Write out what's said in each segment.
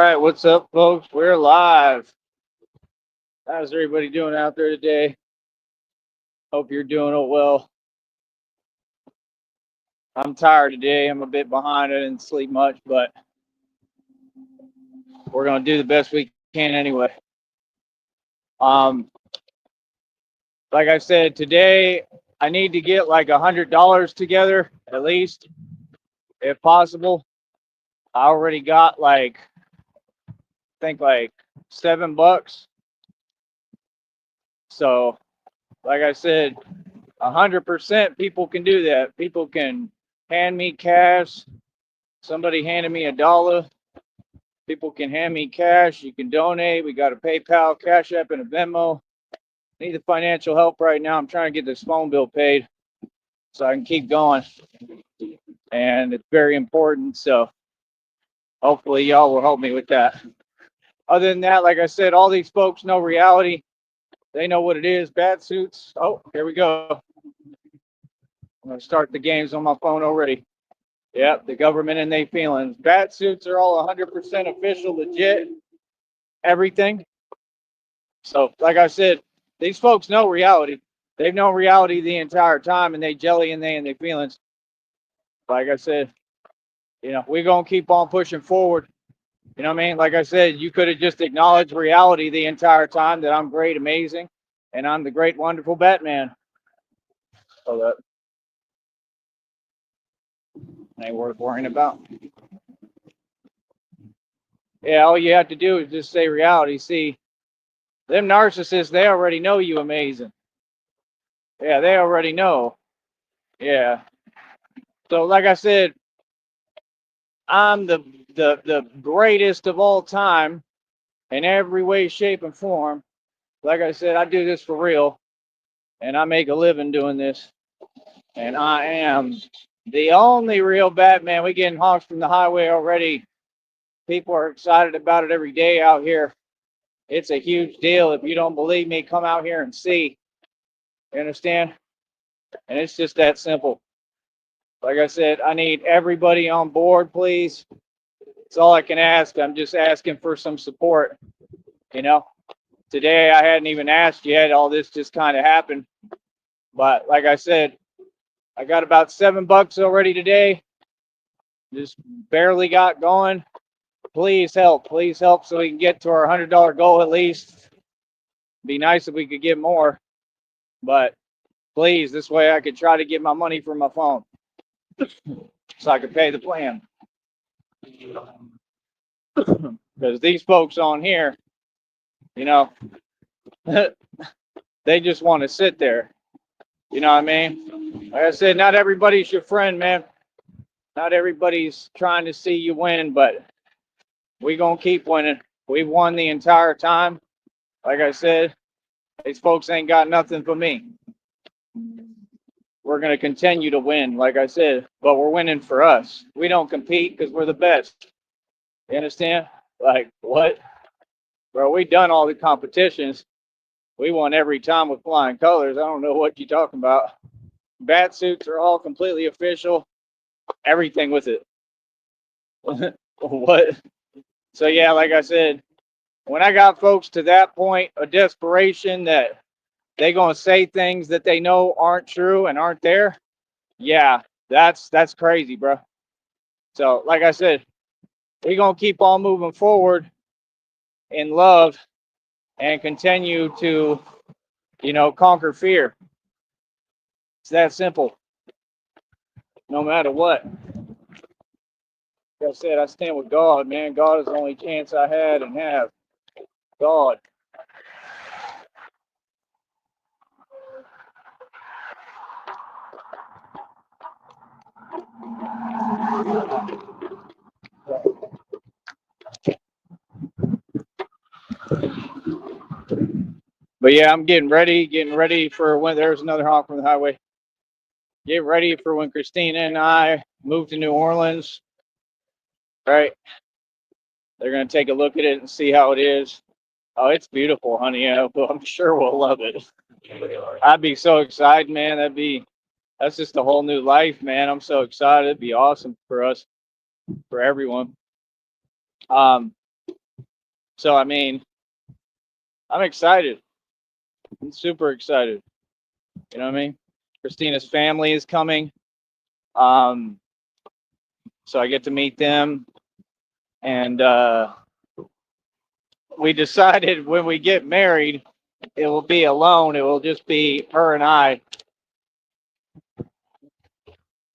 right, what's up, folks? We're live. How's everybody doing out there today? Hope you're doing it well. I'm tired today. I'm a bit behind. I didn't sleep much, but we're gonna do the best we can anyway. Um, like I said, today I need to get like $100 together at least, if possible. I already got like I think like $7. So, like I said, 100% people can do that. People can hand me cash. Somebody handed me $1. People can hand me cash. You can donate. We got a PayPal, Cash App, and a Venmo. I need the financial help right now. I'm trying to get this phone bill paid so I can keep going. And it's very important. So hopefully y'all will help me with that. Other than that, like I said, all these folks know reality. They know what it is. Bat suits. Oh, here we go. I'm going to start the games on my phone already. Yep, the government and they feelings. Bat suits are all 100% official, legit, everything. So, like I said, these folks know reality. They've known reality the entire time, and they jelly and they feelings. Like I said, we're gonna keep on pushing forward. You know what I mean? Like I said, you could have just acknowledged reality the entire time that I'm great, amazing, and I'm the great, wonderful Batman. So that ain't worth worrying about. Yeah, all you have to do is just say reality. See, them narcissists, they already know you amazing. Yeah, they already know. Yeah. So, like I said, I'm the greatest of all time in every way, shape, and form. Like I said, I do this for real, and I make a living doing this. And I am the only real Batman. We getting honks from the highway already. People are excited about it every day out here. It's a huge deal. If you don't believe me, come out here and see. You understand? And it's just that simple. Like I said, I need everybody on board, please. That's all I can ask. I'm just asking for some support. You know, today I hadn't even asked yet. All this just kind of happened. But like I said, I got about $7 already today. Just barely got going. Please help. Please help so we can get to our $100 goal at least. Be nice if we could get more. But please, this way I could try to get my money from my phone so I could pay the plan. Because these folks on here, you know, they just want to sit there. You know what I mean? Like I said, not everybody's your friend, man. Not everybody's trying to see you win, but we gonna keep winning. We've won the entire time. Like I said, these folks ain't got nothing for me. We're gonna continue to win, like I said, but we're winning for us. We don't compete because we're the best. You understand? Like what? Bro, we done all the competitions. We won every time with flying colors. I don't know what you're talking about. Bat suits are all completely official. Everything with it. What? So yeah, like I said, when I got folks to that point of desperation that they gonna say things that they know aren't true and aren't there, yeah, that's crazy, bro. So like I said, we gonna keep on moving forward in love and continue to, conquer fear. It's that simple. No matter what. Like I said, I stand with God, man. God is the only chance I had and have. God. But yeah, I'm getting ready for when there's another honk from the highway. Get ready for when Christina and I move to New Orleans. Right? They're gonna take a look at it and see how it is. Oh, it's beautiful, honey. Yeah, well, I'm sure we'll love it. I'd be so excited, man. That's just a whole new life, man. I'm so excited. It'd be awesome for us, for everyone. Um, So, I mean, I'm excited. I'm super excited. You know what I mean? Christina's family is coming. Um, so I get to meet them. And we decided when we get married, it will be alone. It will just be her and I.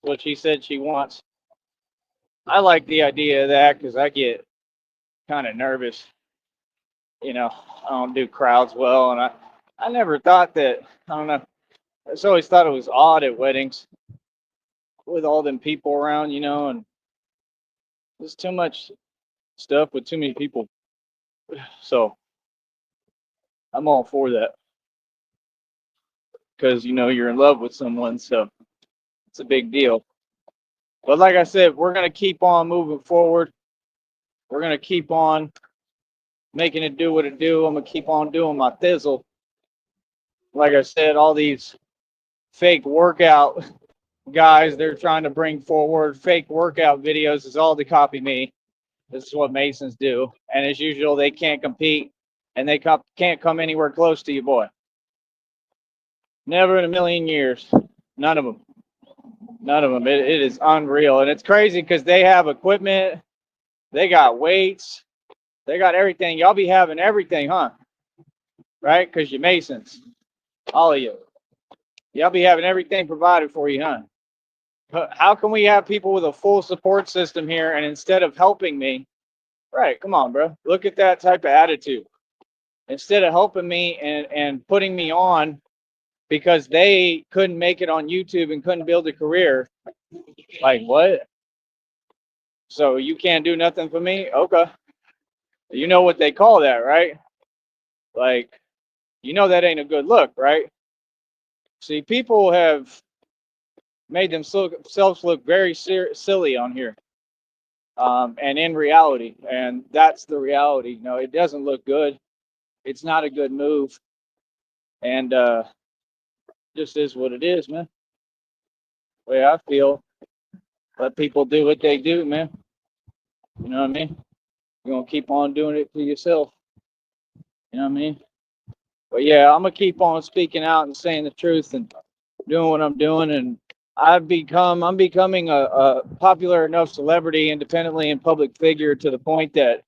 What she said she wants. I like the idea of that because I get kind of nervous. You know, I don't do crowds well, and I never thought that. I don't know. I just always thought it was odd at weddings with all them people around, and there's too much stuff with too many people. So I'm all for that because you're in love with someone, so it's a big deal. But like I said, we're gonna keep on moving forward. We're gonna keep on making it do what it do. I'm gonna keep on doing my thizzle. Like I said, all these fake workout guys they're trying to bring forward fake workout videos is all to copy me. This is what Masons do, and as usual, they can't compete, and they can't come anywhere close to you, boy. Never in a million years. None of them. None of them. It is unreal, and it's crazy because they have equipment, they got weights, they got everything. Y'all be having everything, huh? Right? Because you're Masons, all of you. Y'all be having everything provided for you, huh? How can we have people with a full support system here, and instead of helping me, right? Come on, bro. Look at that type of attitude. Instead of helping me and putting me on because they couldn't make it on YouTube and couldn't build a career. Like what? So you can't do nothing for me? Okay. You know what they call that, right? Like, that ain't a good look, right? See, people have made themselves look very silly on here. And in reality, and that's the reality. It doesn't look good. It's not a good move. And just is what it is, man. The way I feel. Let people do what they do, man. You know what I mean? You're gonna keep on doing it for yourself. You know what I mean? But yeah, I'm gonna keep on speaking out and saying the truth and doing what I'm doing. And I'm becoming a popular enough celebrity, independently and public figure, to the point that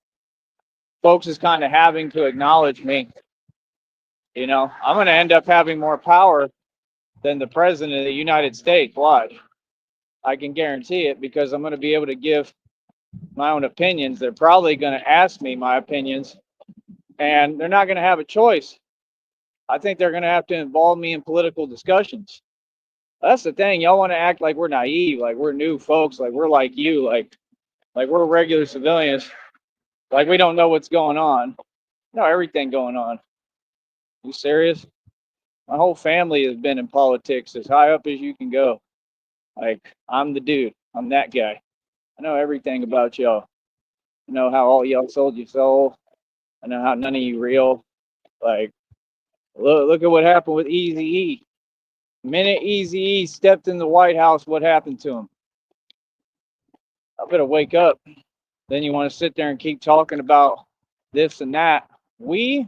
folks is kind of having to acknowledge me. I'm gonna end up having more power than the president of the United States. Watch. I can guarantee it because I'm gonna be able to give my own opinions. They're probably gonna ask me my opinions, and they're not gonna have a choice. I think they're gonna have to involve me in political discussions. That's the thing. Y'all want to act like we're naive, like we're new folks, like we're like you, like we're regular civilians, like we don't know what's going on. No, everything going on. You serious? My whole family has been in politics as high up as you can go. Like I'm the dude. I'm that guy. I know everything about y'all. I know how all y'all sold your soul. I know how none of you real. Like look at what happened with Easy E. The minute Easy E stepped in the White House, what happened to him? I better wake up. Then you want to sit there and keep talking about this and that. We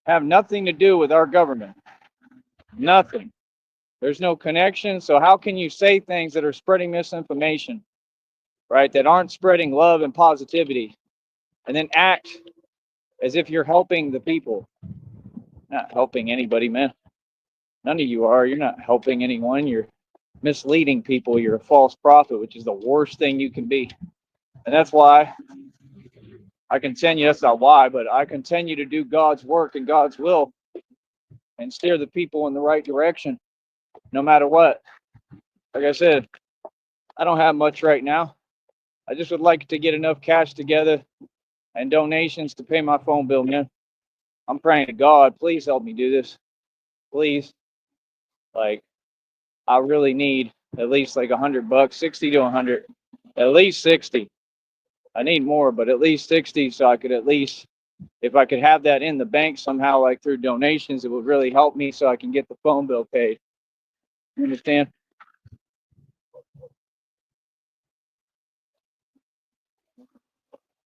have nothing to do with our government. Nothing. There's no connection. So how can you say things that are spreading misinformation, right? That aren't spreading love and positivity, and then act as if you're helping the people? Not helping anybody, man. None of you are. You're not helping anyone. You're misleading people. You're a false prophet, which is the worst thing you can be. And that's why I continue. That's not why, but I continue to do God's work and God's will and steer the people in the right direction, no matter what. Like I said, I don't have much right now. I just would like to get enough cash together and donations to pay my phone bill, man. I'm praying to God, please help me do this. Please. Like, I really need at least like $100, 60 to 100, at least 60. I need more, but at least 60, so I could at least, if I could have that in the bank somehow, like through donations, it would really help me so I can get the phone bill paid. You understand?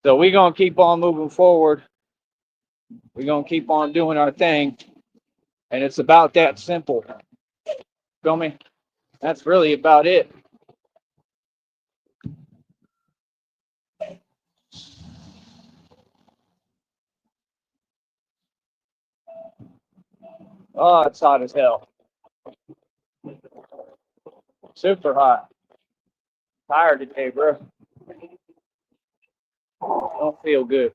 So we're going to keep on moving forward. We're going to keep on doing our thing. And it's about that simple. Feel me? That's really about it. Oh, it's hot as hell. Super hot. Tired today, bro. Don't feel good.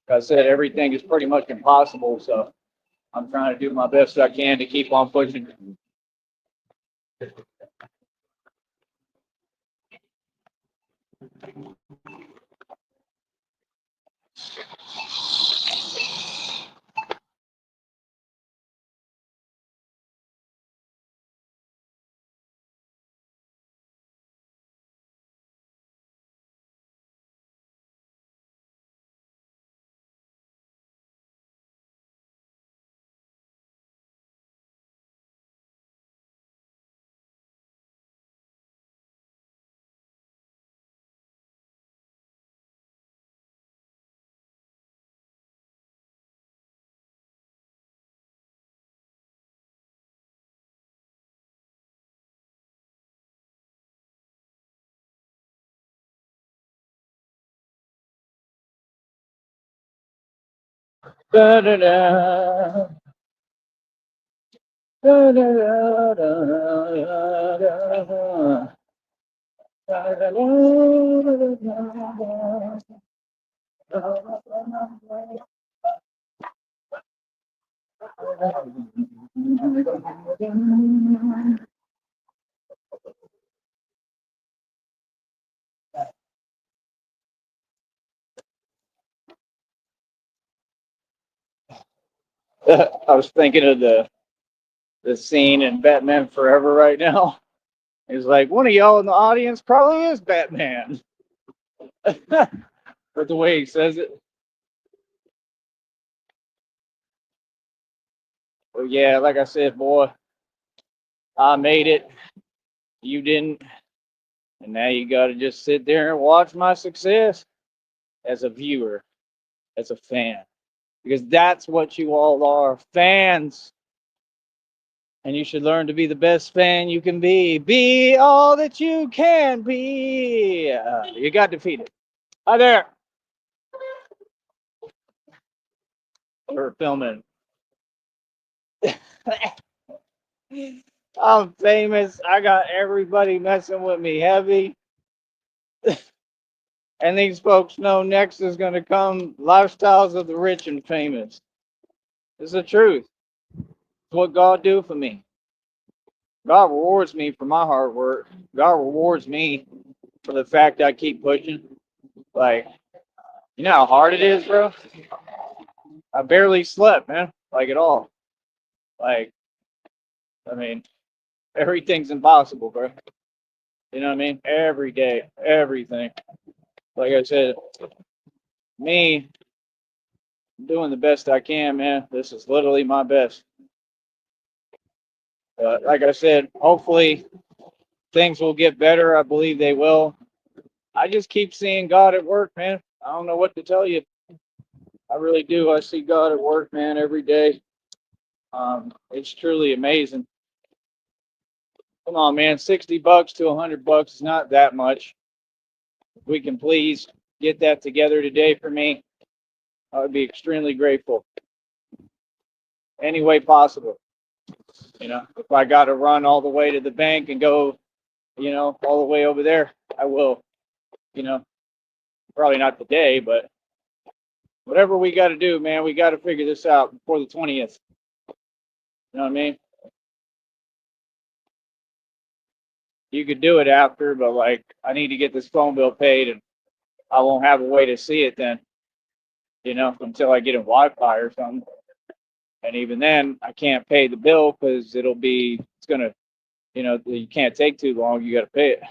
Like I said, everything is pretty much impossible, so I'm trying to do my best I can to keep on pushing. Da, da, da. Da, da, da, da, da, da. Da, da, da, I was thinking of the scene in Batman Forever right now. He's like, one of y'all in the audience probably is Batman. But the way he says it. Well, yeah, like I said, boy, I made it. You didn't. And now you got to just sit there and watch my success as a viewer, as a fan. Because that's what you all are, fans. And you should learn to be the best fan you can be. Be all that you can be. You got defeated. Hi there. We're filming. I'm famous. I got everybody messing with me heavy. And these folks know next is going to come lifestyles of the rich and famous. It's the truth. It's what God do for me. God rewards me for my hard work. God rewards me for the fact I keep pushing. Like, you know how hard it is, bro? I barely slept, man. Like at all. Like, I mean, everything's impossible, bro. You know what I mean? Every day, everything. Like I said, me doing the best I can, man. This is literally my best. Like I said, hopefully things will get better. I believe they will. I just keep seeing God at work, man. I don't know what to tell you. I really do. I see God at work, man, every day. It's truly amazing. Come on, man. $60 to $100 is not that much. If we can please get that together today for me, I would be extremely grateful. Any way possible. You know, if I got to run all the way to the bank and go, you know, all the way over there, I will. You know, probably not today, but whatever we got to do, man, we got to figure this out before the 20th. You know what I mean? You could do it after, but like, I need to get this phone bill paid and I won't have a way to see it then, you know, until I get a Wi-Fi or something. And even then, I can't pay the bill because it's going to, you know, you can't take too long. You got to pay it.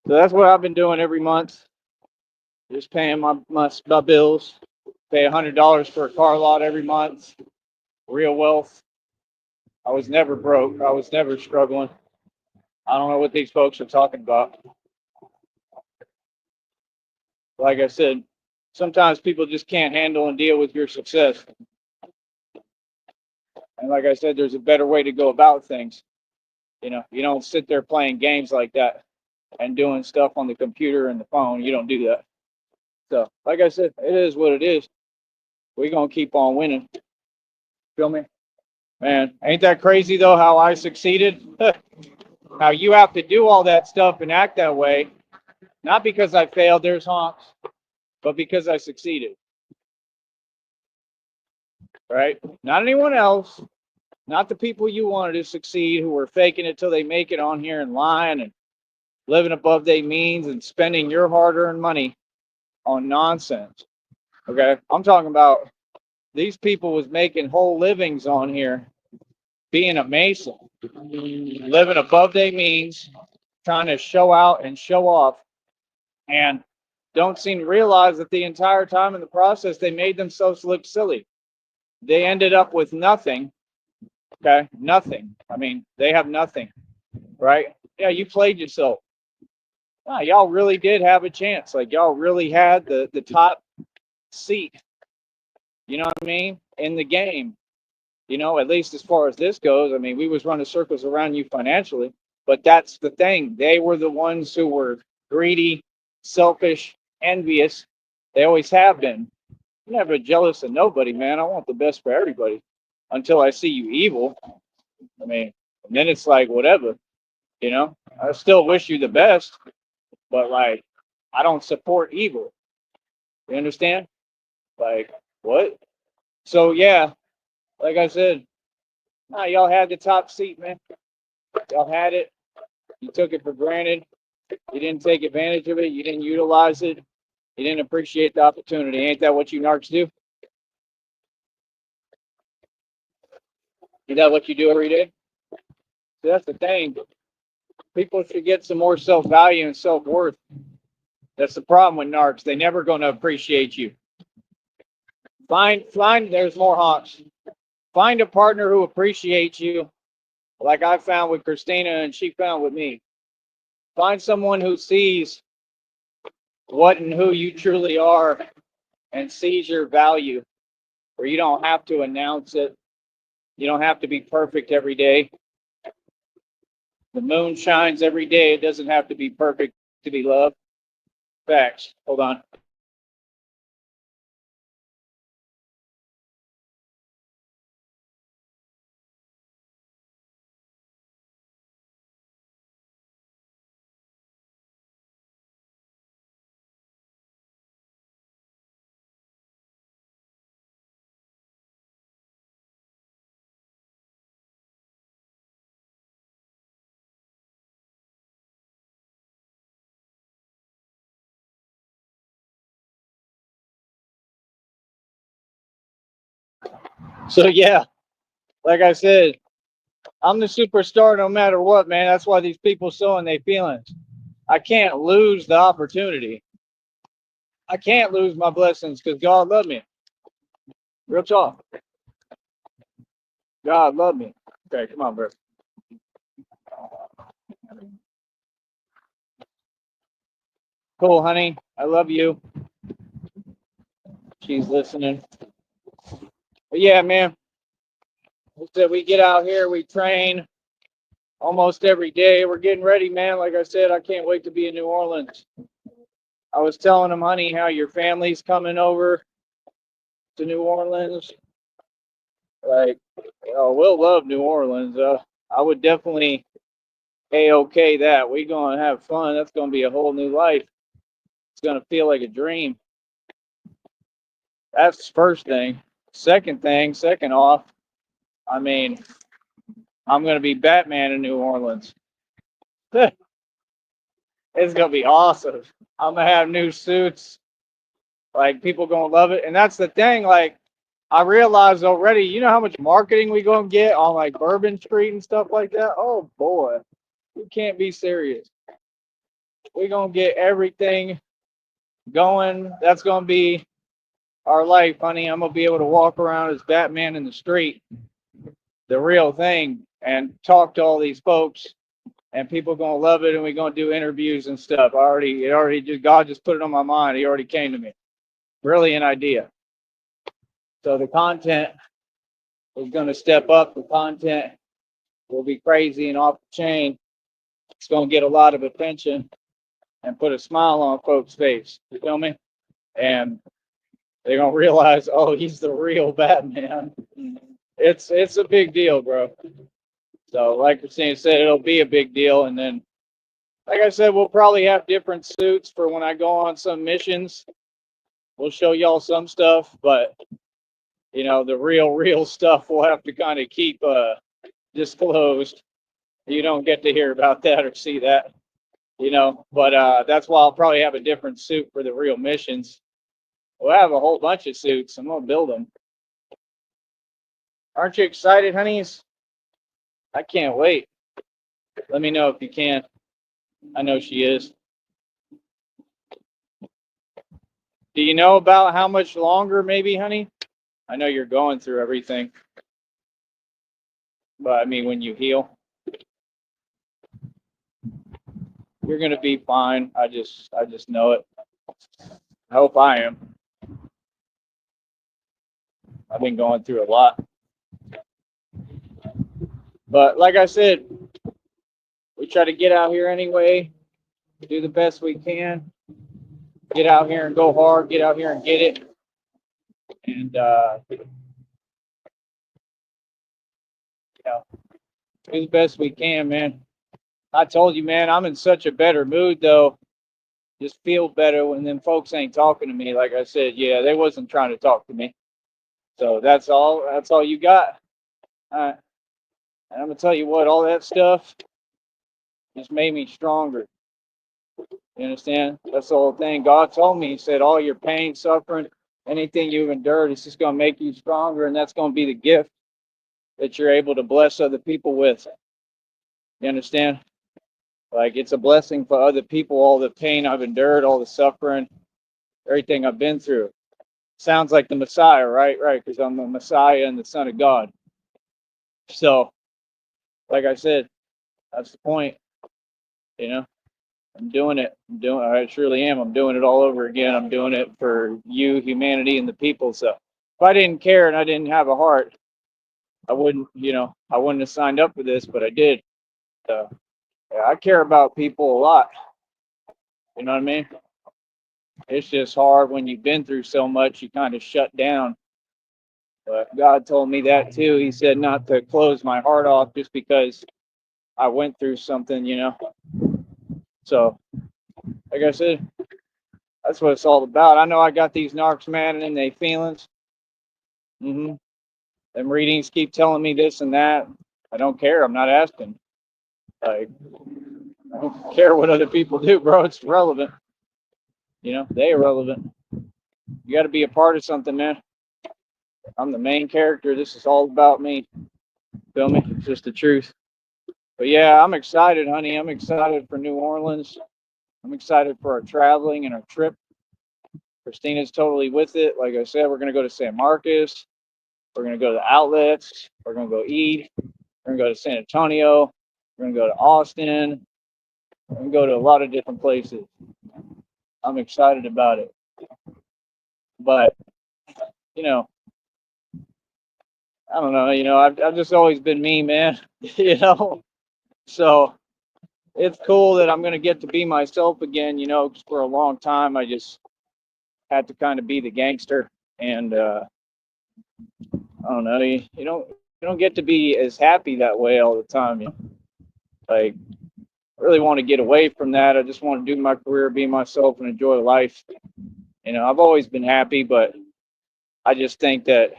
So that's what I've been doing every month. Just paying my bills. Pay $100 for a car lot every month. Real wealth. I was never broke. I was never struggling. I don't know what these folks are talking about. Like I said, sometimes people just can't handle and deal with your success. And like I said, there's a better way to go about things. You don't sit there playing games like that and doing stuff on the computer and the phone. You don't do that. So, like I said, it is what it is. We're going to keep on winning. Feel me? Man, ain't that crazy though how I succeeded? How you have to do all that stuff and act that way, not because I failed, there's honks, but because I succeeded. Right? Not anyone else, not the people you wanted to succeed who were faking it till they make it on here and lying and living above their means and spending your hard-earned money on nonsense. Okay? I'm talking about these people was making whole livings on here being a Mason, living above their means, trying to show out and show off, and don't seem to realize that the entire time in the process they made themselves look silly. They ended up with nothing. Okay, nothing. I mean, they have nothing, right? Yeah, you played yourself. Wow, y'all really did have a chance. Like y'all really had the top seat. You know what I mean? In the game. At least as far as this goes. I mean, we was running circles around you financially, but that's the thing. They were the ones who were greedy, selfish, envious. They always have been. I'm never jealous of nobody, man. I want the best for everybody until I see you evil. I mean, and then it's like, whatever, I still wish you the best, but like, I don't support evil. You understand? Like, what? So, yeah, like I said, nah, y'all had the top seat, man. Y'all had it. You took it for granted. You didn't take advantage of it. You didn't utilize it. You didn't appreciate the opportunity. Ain't that what you narcs do? Is that what you do every day? So that's the thing. People should get some more self-value and self-worth. That's the problem with narcs. They never going to appreciate you. Find. There's more honks. Find a partner who appreciates you, like I found with Christina and she found with me. Find someone who sees what and who you truly are and sees your value, where you don't have to announce it. You don't have to be perfect every day. The moon shines every day. It doesn't have to be perfect to be loved. Facts. Hold on. So yeah, like I said, I'm the superstar no matter what, man. That's why these people showing their feelings. I can't lose the opportunity. I can't lose my blessings because God loved me. Real talk. God loved me. Okay, come on, bro. Cool, honey. I love you. She's listening. But yeah, man. We get out here, we train almost every day. We're getting ready, man. Like I said, I can't wait to be in New Orleans. I was telling him, honey, how your family's coming over to New Orleans. Like, we'll love New Orleans. I would definitely okay that. We're going to have fun. That's going to be a whole new life. It's going to feel like a dream. That's the first thing. Second off, I mean, I'm going to be Batman in New Orleans. It's going to be awesome. I'm going to have new suits. Like, people going to love it. And that's the thing. Like, I realized already, you know how much marketing we going to get on, like, Bourbon Street and stuff like that? Oh, boy. You can't be serious. We're going to get everything going. That's going to be our life, honey. I'm going to be able to walk around as Batman in the street, the real thing, and talk to all these folks and people gonna love it, and we're gonna do interviews and stuff. God just put it on my mind. He already came to me. Brilliant idea. So the content is gonna step up. The content will be crazy and off the chain. It's gonna get a lot of attention and put a smile on folks' face. You feel me? And they're gonna realize, oh, he's the real Batman. It's a big deal, bro. So, like Christina said, it'll be a big deal. And then, like I said, we'll probably have different suits for when I go on some missions. We'll show y'all some stuff, but the real stuff we'll have to kind of keep disclosed. You don't get to hear about that or see that, But that's why I'll probably have a different suit for the real missions. We'll have a whole bunch of suits. I'm gonna build them. Aren't you excited, honeys? I can't wait. Let me know if you can. I know she is. Do you know about how much longer, maybe, honey? I know you're going through everything, but I mean, when you heal, you're gonna be fine. I just know it. I hope I am. I've been going through a lot, but like I said, we try to get out here anyway, do the best we can, get out here and go hard, get out here and get it, and do the best we can, man. I told you, man, I'm in such a better mood though. Just feel better when them folks ain't talking to me. Like I said, yeah, they wasn't trying to talk to me. So that's all you got. And I'm gonna tell you what, all that stuff just made me stronger. You understand? That's the whole thing. God told me, He said, all your pain, suffering, anything you've endured, it's just gonna make you stronger, and that's gonna be the gift that you're able to bless other people with. You understand? Like, it's a blessing for other people, all the pain I've endured, all the suffering, everything I've been through. Sounds like the Messiah, right? Right, because I'm the Messiah and the Son of God. So, like I said, that's the point. I'm doing it. I truly am. I'm doing it all over again. I'm doing it for you, humanity, and the people. So, if I didn't care and I didn't have a heart, I wouldn't have signed up for this, but I did. So, yeah, I care about people a lot. You know what I mean? It's just hard when you've been through so much, you kind of shut down. But God told me that too. He said not to close my heart off just because I went through something, So, like I said, that's what it's all about. I know I got these narcs mad and they feelings. Them readings keep telling me this and that. I don't care. I'm not asking. Like, I don't care what other people do, bro. It's irrelevant. They irrelevant. You got to be a part of something, man. I'm the main character. This is all about me. Feel me? It's just the truth. But yeah, I'm excited, honey. I'm excited for New Orleans. I'm excited for our traveling and our trip. Christina's totally with it. Like I said, we're going to go to San Marcos. We're going to go to the outlets. We're going to go eat. We're going to go to San Antonio. We're going to go to Austin. We're going to go to a lot of different places. I'm excited about it. But, I don't know. I've just always been me, man. So it's cool that I'm going to get to be myself again, because for a long time I just had to kind of be the gangster. And I don't know, you don't get to be as happy that way all the time. Like, I really want to get away from that. I just want to do my career, be myself, and enjoy life. I've always been happy, but I just think that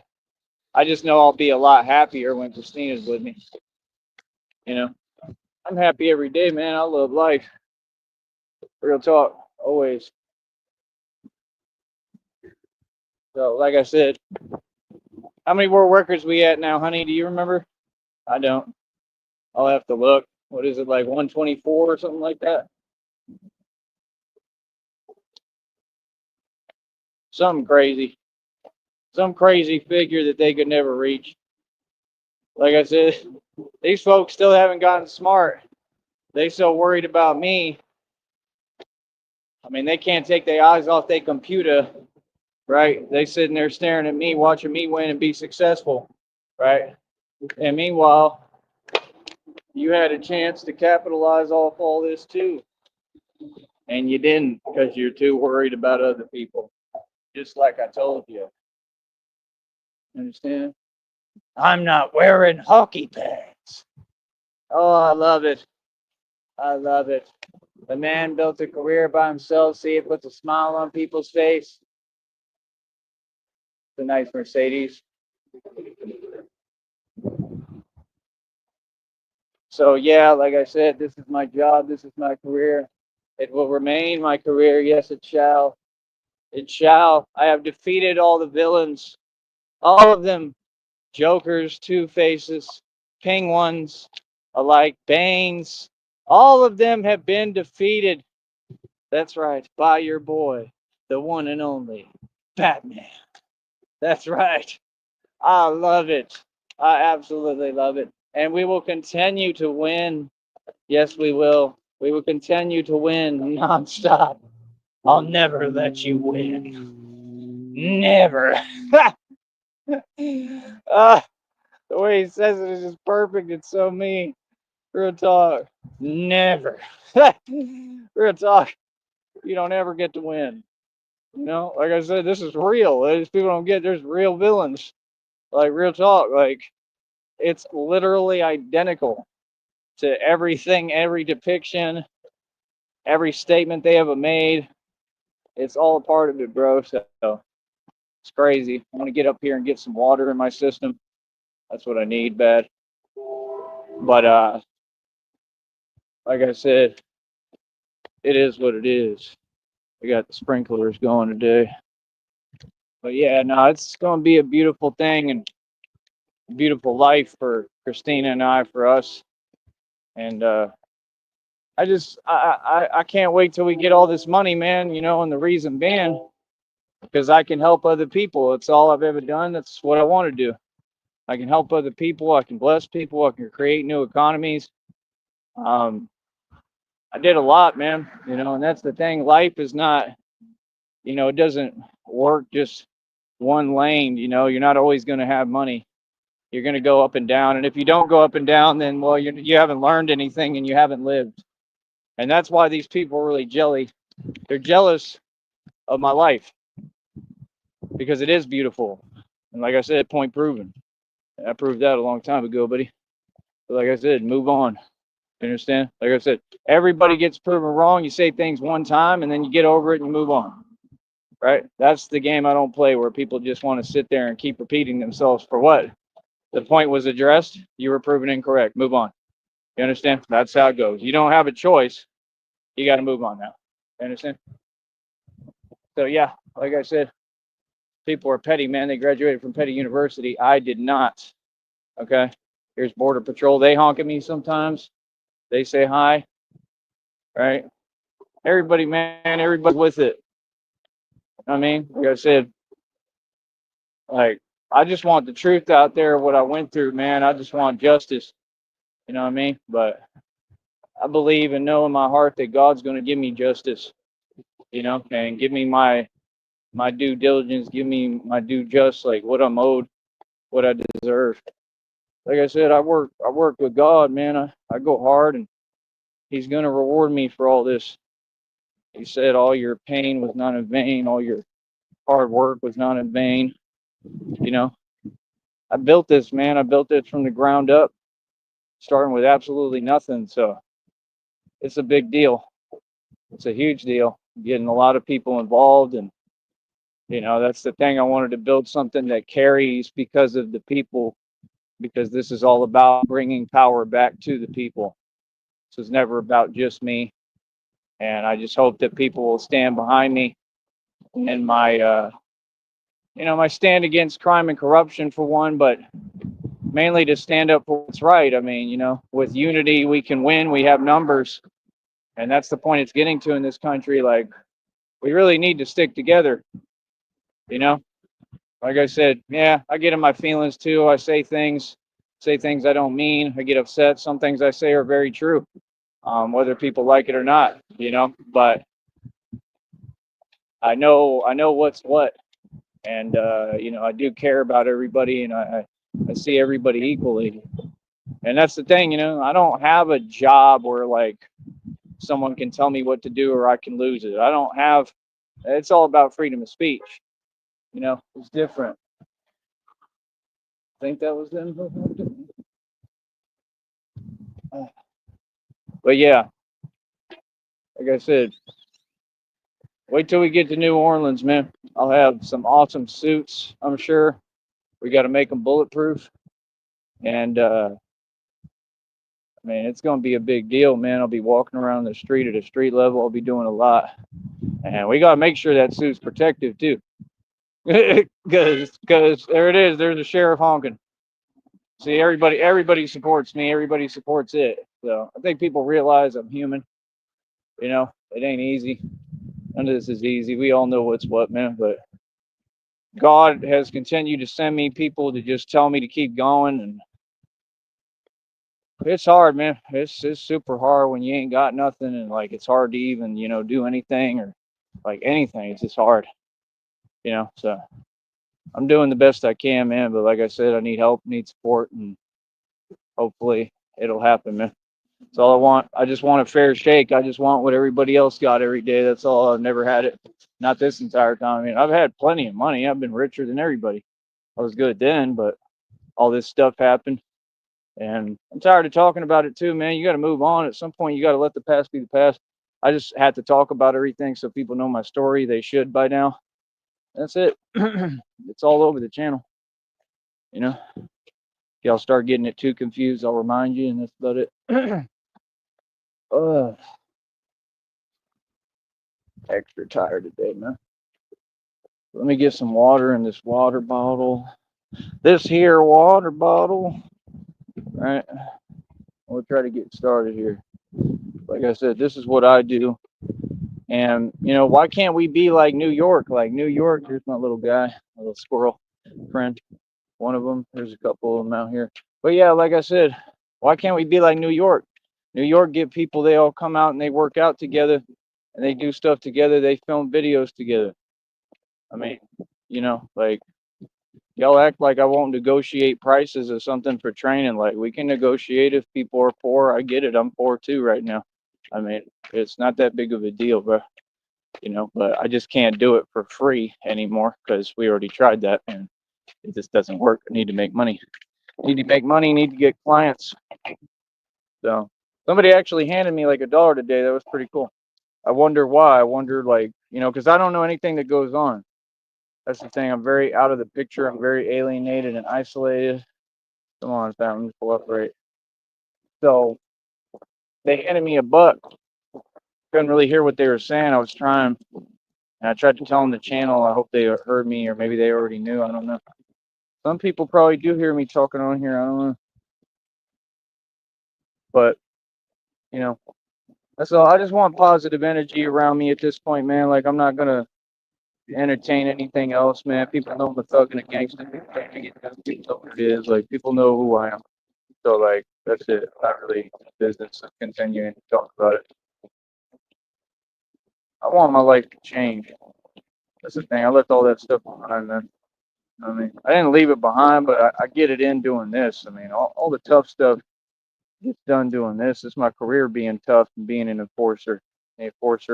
I just know I'll be a lot happier when Christina's with me. I'm happy every day, man. I love life. Real talk, always. So, like I said, how many world records we at now, honey? Do you remember? I don't. I'll have to look. What is it, like 124 or something like that? Something crazy. Some crazy figure that they could never reach. Like I said, these folks still haven't gotten smart. They so worried about me. I mean, they can't take their eyes off their computer, right? They sitting there staring at me, watching me win and be successful, right? And meanwhile, you had a chance to capitalize off all this too, and you didn't because you're too worried about other people. Just like I told you. Understand? I'm not wearing hockey pads. Oh, I love it. I love it. The man built a career by himself. See, it puts a smile on people's face. It's a nice Mercedes. So, yeah, like I said, this is my job. This is my career. It will remain my career. Yes, it shall. It shall. I have defeated all the villains, all of them. Jokers, Two Faces, Penguins, alike Banes. All of them have been defeated. That's right, by your boy, the one and only Batman. That's right. I love it. I absolutely love it. And we will continue to win. Yes, we will. We will continue to win nonstop. I'll never let you win. Never. uh, the way he says it is just perfect. It's so me. Real talk. Never. Real talk. You don't ever get to win. You know, like I said, this is real. These people don't get there's real villains. Like real talk. Like it's literally identical to everything, every depiction, every statement they ever made. It's all a part of it, bro. So it's crazy. I'm gonna get up here and get some water in my system. That's what I need bad. But like I said, it is what it is. I got the sprinklers going today. But yeah, no, it's gonna be a beautiful thing and a beautiful life for Christina and I, for us. And I can't wait till we get all this money, man. You know, and the reason being because I can help other people. It's all I've ever done. That's what I want to do. I can help other people. I can bless people. I can create new economies. Um, I did a lot, man. You know, and that's the thing. Life is not, you know, it doesn't work just one lane. You know, you're not always going to have money. You're going to go up and down. And if you don't go up and down, then, well, you haven't learned anything and you haven't lived. And that's why these people are really jelly. They're jealous of my life because it is beautiful. And like I said, point proven. I proved that a long time ago, buddy. But like I said, move on. You understand? Like I said, everybody gets proven wrong. You say things one time and then you get over it and you move on. Right? That's the game I don't play where people just want to sit there and keep repeating themselves for what? The point was addressed. You were proven incorrect. Move on. You understand? That's how it goes. You don't have a choice. You got to move on now. You understand? So yeah, like I said, people are petty, man. They graduated from Petty University. I did not. Okay. Here's Border Patrol. They honk at me sometimes. They say hi. Right? Everybody, man, everybody's with it. I mean, like I said, like I just want the truth out there, what I went through, man. I just want justice. You know what I mean? But I believe and know in my heart that God's going to give me justice, you know, and give me my due diligence, give me my due just, like what I'm owed, what I deserve. Like I said, I work with God, man. I go hard and he's going to reward me for all this. He said all your pain was not in vain, all your hard work was not in vain. You know, I built this, man. I built it from the ground up, starting with absolutely nothing. So it's a big deal. It's a huge deal. Getting a lot of people involved, and you know that's the thing. I wanted to build something that carries because of the people, because this is all about bringing power back to the people. This is never about just me, and I just hope that people will stand behind me and my my stand against crime and corruption for one, but mainly to stand up for what's right. I mean, you know, with unity we can win. We have numbers, and that's the point it's getting to in this country. Like we really need to stick together. You know, like I said, yeah, I get in my feelings too. I say things I don't mean. I get upset. Some things I say are very true. whether people like it or not, you know. But I know what's what, and you know, I do care about everybody, and I see everybody equally, and that's the thing, you know. I don't have a job where like someone can tell me what to do or I can lose it. I don't have. It's all about freedom of speech, you know. It's different. I think that was them. But yeah, like I said, wait till we get to New Orleans, man. I'll have some awesome suits, I'm sure. We got to make them bulletproof. And I mean, it's going to be a big deal, man. I'll be walking around the street at a street level. I'll be doing a lot. And we got to make sure that suit's protective, too. Because there it is. There's a sheriff honking. See, everybody supports me. Everybody supports it. So I think people realize I'm human. You know, it ain't easy. None of this is easy. We all know what's what, man. But God has continued to send me people to just tell me to keep going, and it's hard, man. It's super hard when you ain't got nothing, and like it's hard to even, you know, do anything or like anything. It's just hard, you know. So I'm doing the best I can, man. But like I said, I need help, need support, and hopefully it'll happen, man. That's all I want. I just want a fair shake. I just want what everybody else got every day. That's all. I've never had it. Not this entire time. I mean, I've had plenty of money. I've been richer than everybody. I was good then, but all this stuff happened. And I'm tired of talking about it too, man. You got to move on. At some point, you got to let the past be the past. I just had to talk about everything so people know my story. They should by now. That's it. It's all over the channel. You know, if y'all start getting it too confused, I'll remind you, and that's about it. Extra tired today, man. Let me get some water in this water bottle. This here water bottle. All right. We'll try to get started here. Like I said, this is what I do. And, you know, why can't we be like New York? Like New York, here's my little guy, a little squirrel friend. One of them. There's a couple of them out here. But yeah, like I said, why can't we be like New York? New York get people, they all come out and they work out together and they do stuff together. They film videos together. I mean, you know, like y'all act like I won't negotiate prices or something for training. Like we can negotiate if people are poor. I get it. I'm poor too right now. I mean, it's not that big of a deal, bro. You know, but I just can't do it for free anymore because we already tried that and it just doesn't work. I need to make money. Need to make money. Need to get clients. So somebody actually handed me like $1 today. That was pretty cool. I wonder why. I wonder, like, you know, because I don't know anything that goes on. That's the thing. I'm very out of the picture. I'm very alienated and isolated. Come on, Fountain, cooperate. So they handed me $1. Couldn't really hear what they were saying. I was trying, and I tried to tell them the channel. I hope they heard me, or maybe they already knew. I don't know. Some people probably do hear me talking on here. I don't know. But, you know, that's all. I just want positive energy around me at this point, man. Like, I'm not going to entertain anything else, man. People know I'm a thug and a gangster. People know what it is. Like, people know who I am. So, like, that's it. Not really business of continuing to talk about it. I want my life to change. That's the thing. I left all that stuff behind, man. I mean, I didn't leave it behind, but I get it in doing this. I mean, all the tough stuff gets done doing this. It's my career being tough and being an enforcer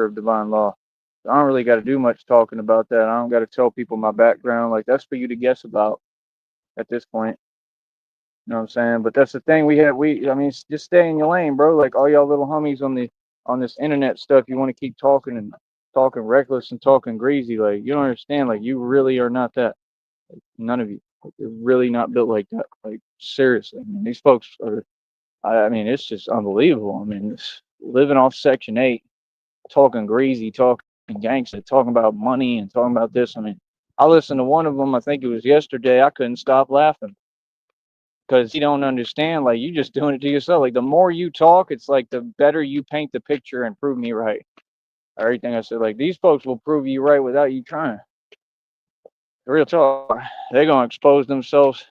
of divine law. So I don't really got to do much talking about that. I don't got to tell people my background. Like, that's for you to guess about at this point. You know what I'm saying? But that's the thing. I mean, just stay in your lane, bro. Like all y'all little homies on this internet stuff, you want to keep talking and talking reckless and talking greasy. Like, you don't understand. Like, you really are not that. Like, none of you. Like, you're really not built like that. Like, seriously. I mean, these folks are. I mean, it's just unbelievable. I mean, living off Section 8, talking greasy, talking gangster, talking about money and talking about this. I mean, I listened to one of them. I think it was yesterday. I couldn't stop laughing because you don't understand. Like, you just doing it to yourself. Like, the more you talk, it's like the better you paint the picture and prove me right. Everything I said, like, these folks will prove you right without you trying. Real talk. They're gonna expose themselves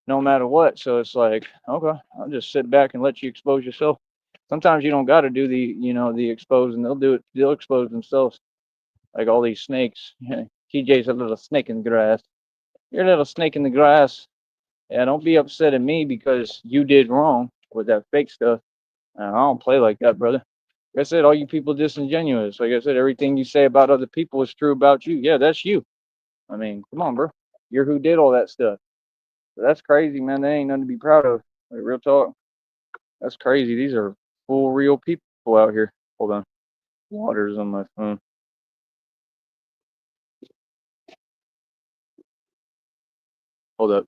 no matter what. So it's like, okay, I'll just sit back and let you expose yourself. Sometimes you don't got to do the exposing. They'll do it. They'll expose themselves, like all these snakes. TJ's a little snake in the grass. You're a little snake in the grass. Yeah, don't be upset at me because you did wrong with that fake stuff. I don't play like that, brother. Like I said, all you people disingenuous. Like I said, everything you say about other people is true about you. Yeah, that's you. I mean, come on, bro. You're who did all that stuff. But that's crazy, man. They ain't nothing to be proud of. Like real talk. That's crazy. These are full real people out here. Hold on. Water's on my phone. Hold up.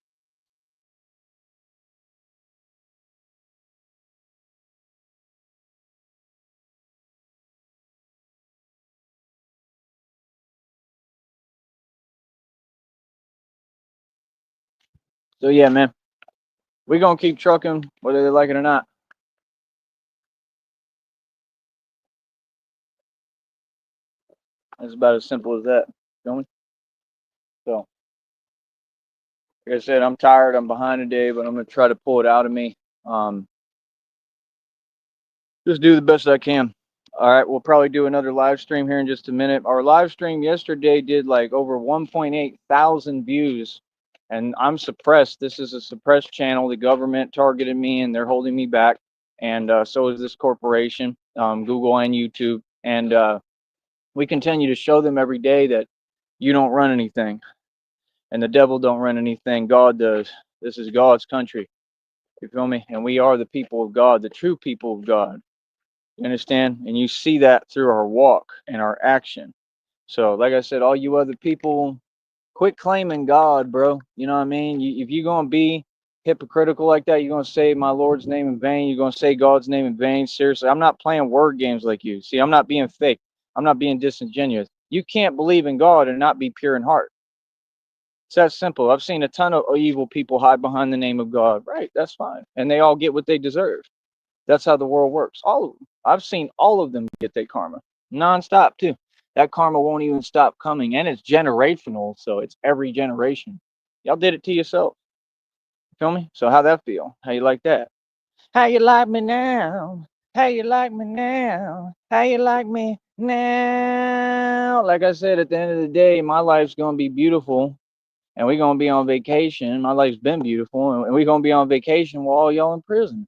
So yeah, man. We're gonna keep trucking whether they like it or not. It's about as simple as that. Feel me? So like I said, I'm tired, I'm behind today, but I'm gonna try to pull it out of me. Um just do the best I can. All right, we'll probably do another live stream here in just a minute. Our live stream yesterday did like over 1.8 thousand views, and I'm suppressed. This is a suppressed channel. The government targeted me, and they're holding me back, and so is this corporation, Google and YouTube. And we continue to show them every day that you don't run anything, and the devil don't run anything. God does. This is God's country. You feel me? And we are the people of God, the true people of God. You understand? And you see that through our walk and our action. So, like I said, all you other people, quit claiming God, bro. You know what I mean? If you're going to be hypocritical like that, you're going to say my Lord's name in vain. You're going to say God's name in vain. Seriously, I'm not playing word games like you. See, I'm not being fake. I'm not being disingenuous. You can't believe in God and not be pure in heart. It's that simple. I've seen a ton of evil people hide behind the name of God. Right, that's fine. And they all get what they deserve. That's how the world works. All of them. I've seen all of them get their karma nonstop too. That karma won't even stop coming, and it's generational, so it's every generation. Y'all did it to yourself. Feel me? So how that feel? How you like that? How you like me now? How you like me now? How you like me now? Like I said, at the end of the day, my life's gonna be beautiful, and we're gonna be on vacation. My life's been beautiful, and we're gonna be on vacation while all y'all in prison.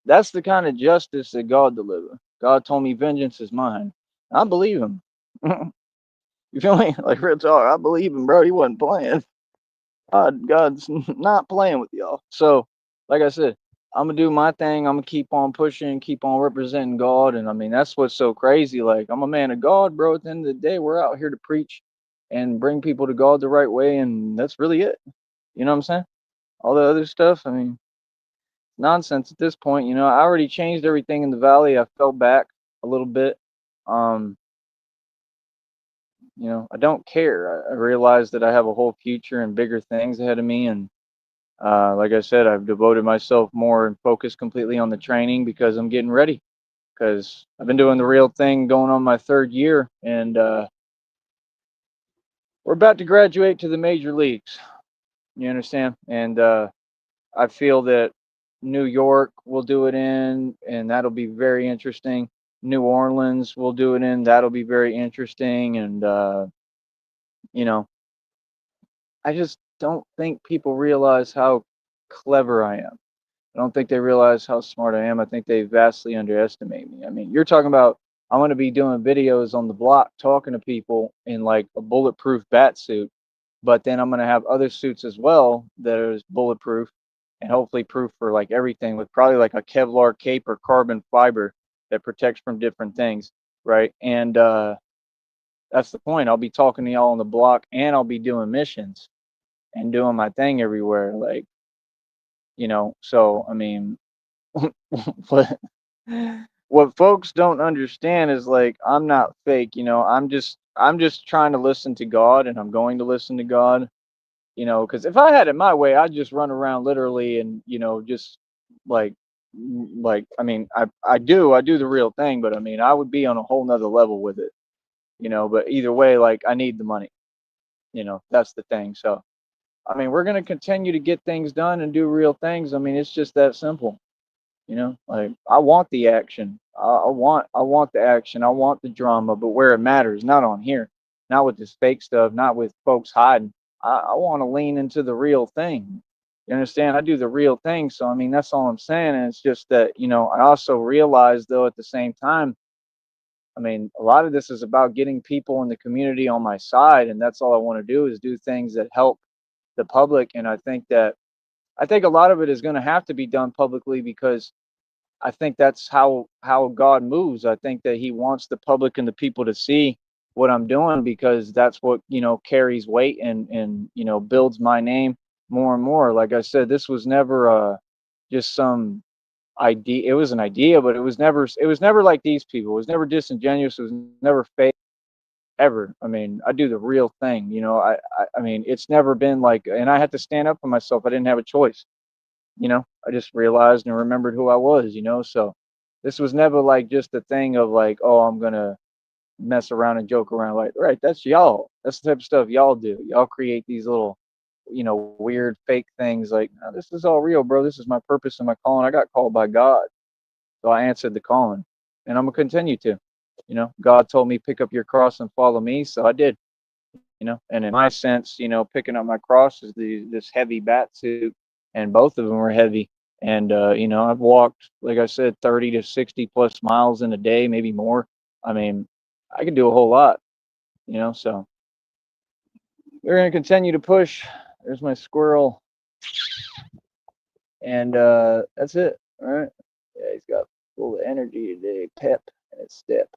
That's the kind of justice that God deliver. God told me vengeance is mine. I believe him. You feel me? Like real talk. I believe him, bro. He wasn't playing. God's not playing with y'all. So, like I said, I'm gonna do my thing. I'm gonna keep on pushing, keep on representing God. And I mean, that's what's so crazy. Like, I'm a man of God, bro. At the end of the day, we're out here to preach and bring people to God the right way, and that's really it. You know what I'm saying? All the other stuff, I mean, nonsense at this point. You know, I already changed everything in the valley. I fell back a little bit. Um, I don't care. I realize that I have a whole future and bigger things ahead of me. And like I said, I've devoted myself more and focused completely on the training because I'm getting ready. Because I've been doing the real thing going on my third year. And we're about to graduate to the major leagues. You understand? And I feel that New York will do it in, and that'll be very interesting. New Orleans will do it in, that'll be very interesting. And, you know, I just don't think people realize how clever I am. I don't think they realize how smart I am. I think they vastly underestimate me. I mean, you're talking about I'm going to be doing videos on the block talking to people in like a bulletproof bat suit, but then I'm going to have other suits as well that are bulletproof and hopefully proof for like everything with probably like a Kevlar cape or carbon fiber that protects from different things, right? And that's the point. I'll be talking to y'all on the block and I'll be doing missions and doing my thing everywhere. Like, so I mean, what what folks don't understand is like I'm not fake, I'm just trying to listen to God and I'm going to listen to God, because if I had it my way, I'd just run around literally and, just like I mean, I do the real thing, but I mean I would be on a whole nother level with it, but either way, like I need the money, that's the thing. So I mean we're gonna continue to get things done and do real things. I mean, it's just that simple. You know, like I want the action. I want the action. I want the drama, but where it matters, not on here, not with this fake stuff, not with folks hiding. I want to lean into the real thing. You understand? I do the real thing. So I mean, that's all I'm saying. And it's just that, I also realize though at the same time, I mean, a lot of this is about getting people in the community on my side, and that's all I want to do is do things that help the public. And I think a lot of it is going to have to be done publicly because I think that's how God moves. I think that He wants the public and the people to see what I'm doing because that's what carries weight and builds my name more and more. Like I said, this was never just some idea. It was an idea, but it was never like these people. It was never disingenuous. It was never fake ever. I mean, I do the real thing. I mean, it's never been like, and I had to stand up for myself. I didn't have a choice. I just realized and remembered who I was. So this was never like just a thing of like, oh, I'm gonna mess around and joke around. Like, right, that's y'all. That's the type of stuff y'all do. Y'all create these little, weird fake things. Like, no, this is all real, bro. This is my purpose and my calling. I got called by God, so I answered the calling, and I'm gonna continue to. God told me pick up your cross and follow me, so I did. And in my sense, picking up my cross is this heavy bat suit, and both of them were heavy. And I've walked, like I said, 30 to 60 plus miles in a day, maybe more. I mean, I can do a whole lot. So we're gonna continue to push. There's my squirrel, and that's it. All right. Yeah, he's got full of energy today, pep in his step,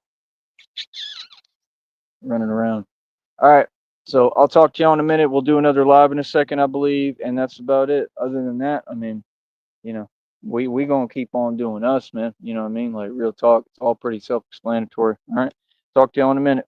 running around. All right. So I'll talk to you in a minute. We'll do another live in a second, I believe, and that's about it. Other than that, I mean, you know, we gonna keep on doing us, man. You know what I mean? Like real talk. It's all pretty self-explanatory. All right. Talk to you in a minute.